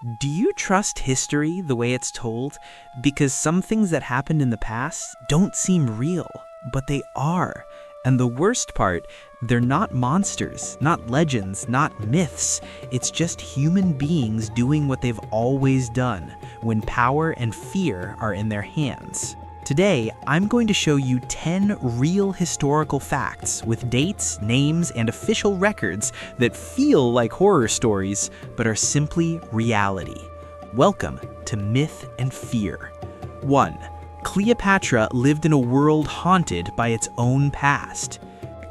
Do you trust history the way it's told? Because some things that happened in the past don't seem real, but they are. And the worst part, they're not monsters, not legends, not myths. It's just human beings doing what they've always done when power and fear are in their hands. Today, I'm going to show you 10 real historical facts with dates, names, and official records that feel like horror stories, but are simply reality. Welcome to Myth and Fear. 1. Cleopatra lived in a world haunted by its own past.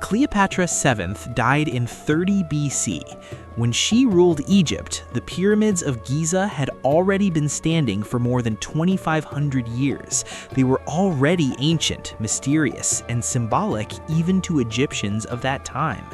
Cleopatra VII died in 30 BC. When she ruled Egypt, the pyramids of Giza had already been standing for more than 2,500 years. They were already ancient, mysterious, and symbolic even to Egyptians of that time.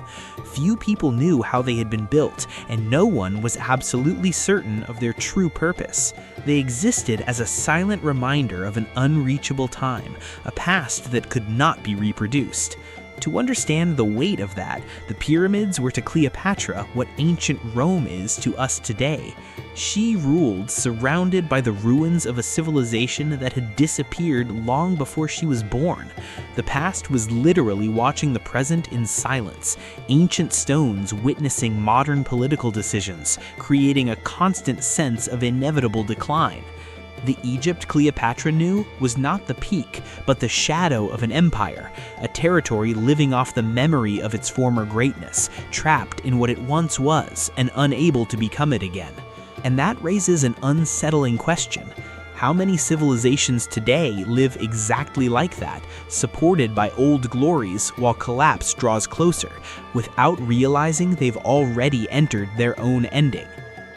Few people knew how they had been built, and no one was absolutely certain of their true purpose. They existed as a silent reminder of an unreachable time, a past that could not be reproduced. To understand the weight of that, the pyramids were to Cleopatra what ancient Rome is to us today. She ruled surrounded by the ruins of a civilization that had disappeared long before she was born. The past was literally watching the present in silence, ancient stones witnessing modern political decisions, creating a constant sense of inevitable decline. The Egypt Cleopatra knew was not the peak, but the shadow of an empire, a territory living off the memory of its former greatness, trapped in what it once was and unable to become it again. And that raises an unsettling question. How many civilizations today live exactly like that, supported by old glories while collapse draws closer, without realizing they've already entered their own ending?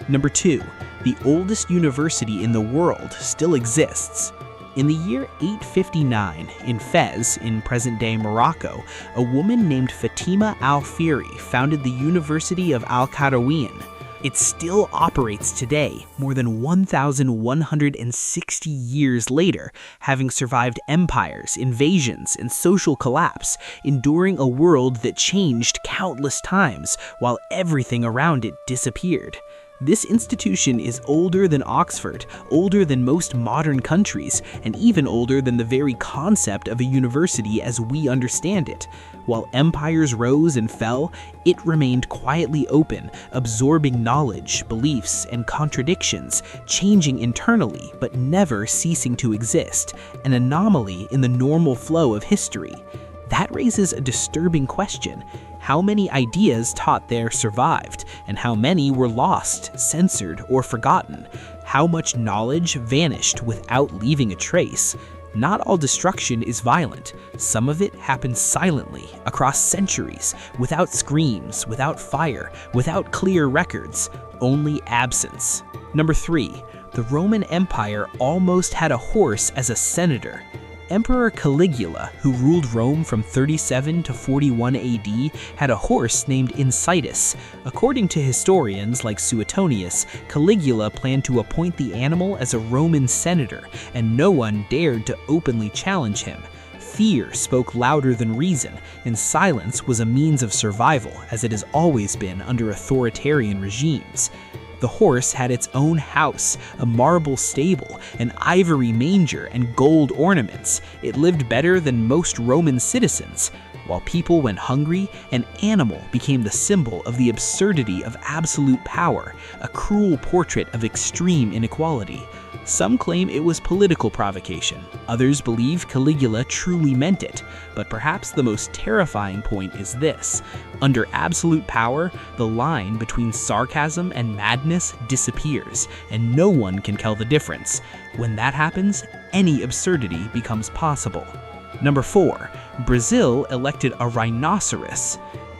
Number 2. The oldest university in the world still exists. In the year 859, in Fez, in present-day Morocco, a woman named Fatima al-Fihri founded the University of Al-Qarawiyyin. It still operates today, more than 1,160 years later, having survived empires, invasions, and social collapse, enduring a world that changed countless times while everything around it disappeared. This institution is older than Oxford, older than most modern countries, and even older than the very concept of a university as we understand it. While empires rose and fell, it remained quietly open, absorbing knowledge, beliefs, and contradictions, changing internally but never ceasing to exist, an anomaly in the normal flow of history. That raises a disturbing question. How many ideas taught there survived, and how many were lost, censored, or forgotten? How much knowledge vanished without leaving a trace? Not all destruction is violent. Some of it happens silently, across centuries, without screams, without fire, without clear records, only absence. Number 3. The Roman Empire almost had a horse as a senator. Emperor Caligula, who ruled Rome from 37 to 41 AD, had a horse named Incitus. According to historians like Suetonius, Caligula planned to appoint the animal as a Roman senator, and no one dared to openly challenge him. Fear spoke louder than reason, and silence was a means of survival, as it has always been under authoritarian regimes. The horse had its own house, a marble stable, an ivory manger, and gold ornaments. It lived better than most Roman citizens. While people went hungry, an animal became the symbol of the absurdity of absolute power, a cruel portrait of extreme inequality. Some claim it was political provocation. Others believe Caligula truly meant it. But perhaps the most terrifying point is this. Under absolute power, the line between sarcasm and madness disappears, and no one can tell the difference. When that happens, any absurdity becomes possible. Number 4. Brazil elected a rhinoceros.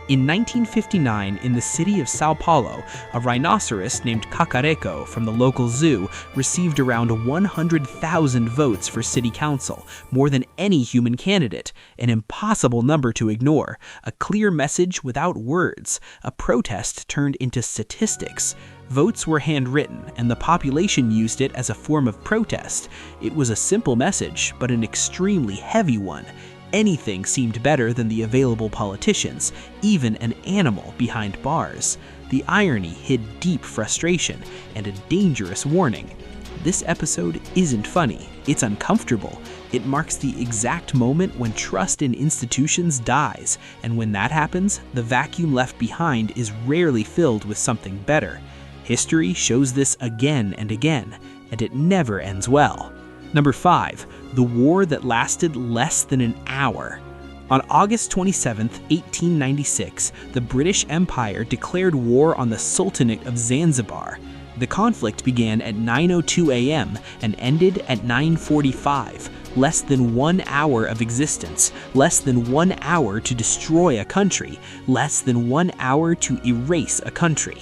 In 1959, in the city of Sao Paulo, a rhinoceros named Cacareco from the local zoo received around 100,000 votes for city council, more than any human candidate, an impossible number to ignore, a clear message without words, a protest turned into statistics. Votes were handwritten, and the population used it as a form of protest. It was a simple message, but an extremely heavy one. Anything seemed better than the available politicians, even an animal behind bars. The irony hid deep frustration and a dangerous warning. This episode isn't funny, it's uncomfortable. It marks the exact moment when trust in institutions dies, and when that happens, the vacuum left behind is rarely filled with something better. History shows this again and again, and it never ends well. Number 5. The war that lasted less than an hour. On August 27, 1896, the British Empire declared war on the Sultanate of Zanzibar. The conflict began at 9:02 a.m. and ended at 9:45, less than 1 hour of existence, less than 1 hour to destroy a country, less than 1 hour to erase a country.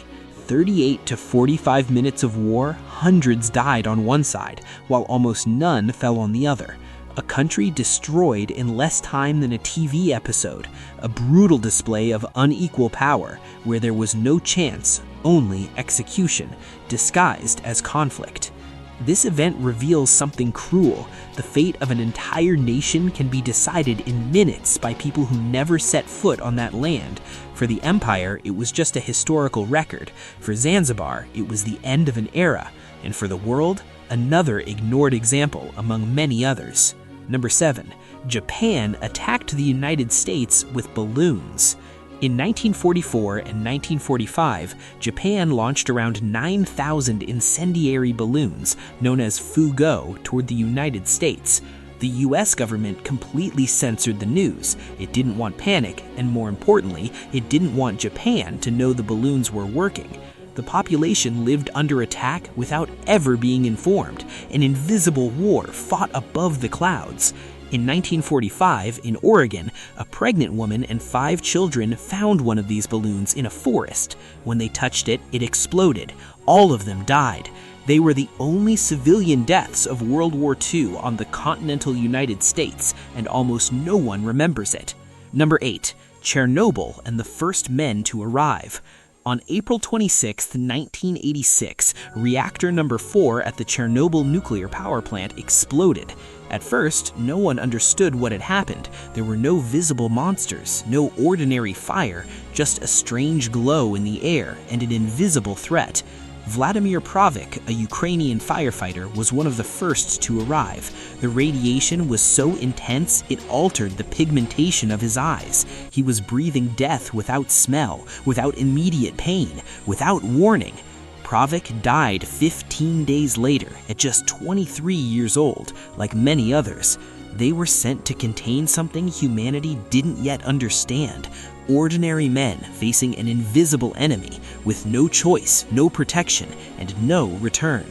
38 to 45 minutes of war, hundreds died on one side, while almost none fell on the other. A country destroyed in less time than a TV episode, a brutal display of unequal power, where there was no chance, only execution, disguised as conflict. This event reveals something cruel. The fate of an entire nation can be decided in minutes by people who never set foot on that land. For the empire, it was just a historical record. For Zanzibar, it was the end of an era. And for the world, another ignored example among many others. Number 7. Japan attacked the United States with balloons. In 1944 and 1945, Japan launched around 9,000 incendiary balloons, known as Fugo, toward the United States. The US government completely censored the news. It didn't want panic, and more importantly, it didn't want Japan to know the balloons were working. The population lived under attack without ever being informed. An invisible war fought above the clouds. In 1945, in Oregon, a pregnant woman and 5 children found one of these balloons in a forest. When they touched it, it exploded. All of them died. They were the only civilian deaths of World War II on the continental United States, and almost no one remembers it. Number 8. Chernobyl and the first men to arrive. On April 26, 1986, reactor number 4 at the Chernobyl nuclear power plant exploded. At first, no one understood what had happened. There were no visible monsters, no ordinary fire, just a strange glow in the air and an invisible threat. Vladimir Pravik, a Ukrainian firefighter, was one of the first to arrive. The radiation was so intense it altered the pigmentation of his eyes. He was breathing death without smell, without immediate pain, without warning. Pravik died 15 days later at just 23 years old, like many others. They were sent to contain something humanity didn't yet understand. Ordinary men facing an invisible enemy with no choice, no protection, and no return.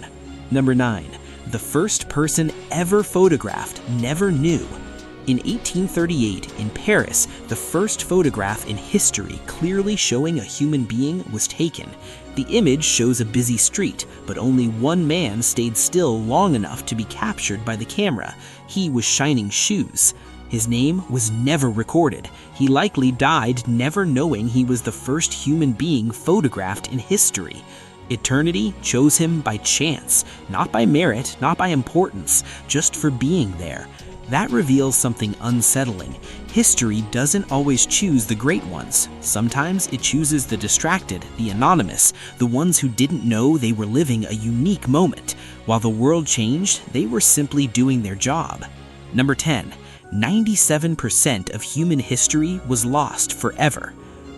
Number 9. The first person ever photographed never knew. In 1838, in Paris, the first photograph in history clearly showing a human being was taken. The image shows a busy street, but only one man stayed still long enough to be captured by the camera. He was shining shoes. His name was never recorded. He likely died never knowing he was the first human being photographed in history. Eternity chose him by chance, not by merit, not by importance, just for being there. That reveals something unsettling. History doesn't always choose the great ones. Sometimes it chooses the distracted, the anonymous, the ones who didn't know they were living a unique moment. While the world changed, they were simply doing their job. Number 10. 97% of human history was lost forever.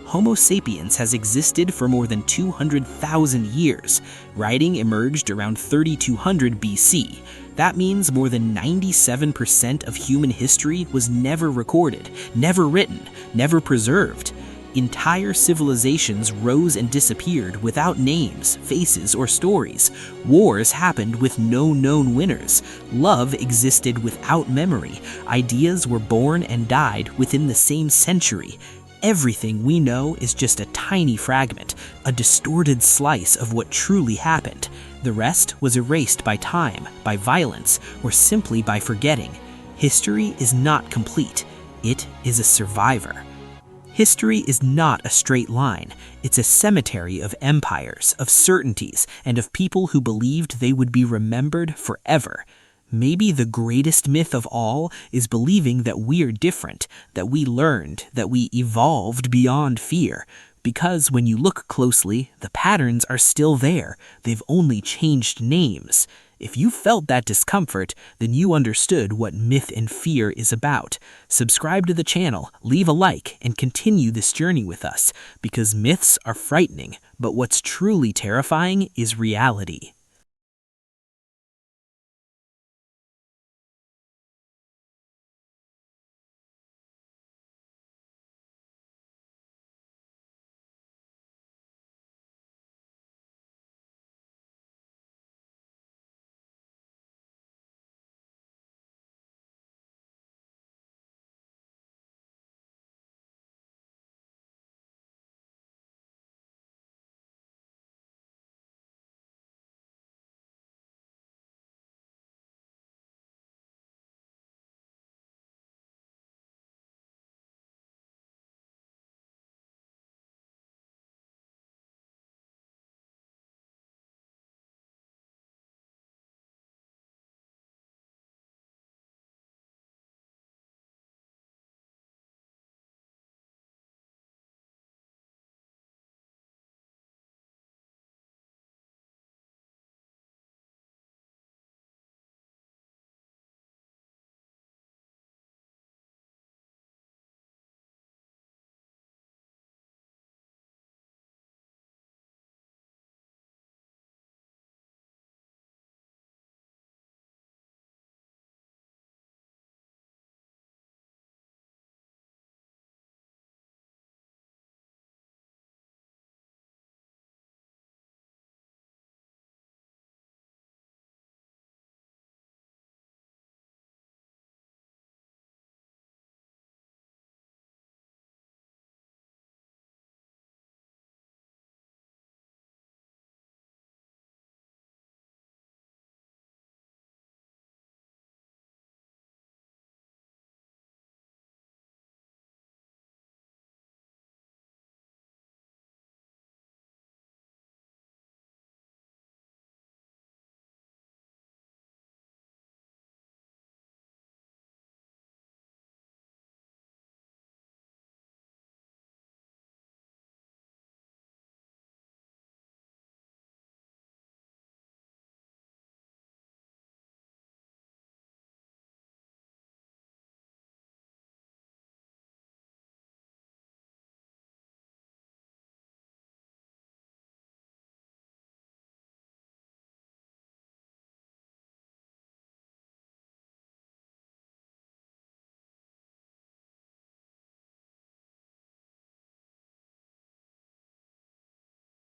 Homo sapiens has existed for more than 200,000 years. Writing emerged around 3200 BC. That means more than 97% of human history was never recorded, never written, never preserved. Entire civilizations rose and disappeared without names, faces, or stories. Wars happened with no known winners. Love existed without memory. Ideas were born and died within the same century. Everything we know is just a tiny fragment, a distorted slice of what truly happened. The rest was erased by time, by violence, or simply by forgetting. History is not complete. It is a survivor. History is not a straight line. It's a cemetery of empires, of certainties, and of people who believed they would be remembered forever. Maybe the greatest myth of all is believing that we're different, that we learned, that we evolved beyond fear. Because when you look closely, the patterns are still there. They've only changed names. If you felt that discomfort, then you understood what myth and fear is about. Subscribe to the channel, leave a like, and continue this journey with us, because myths are frightening, but what's truly terrifying is reality.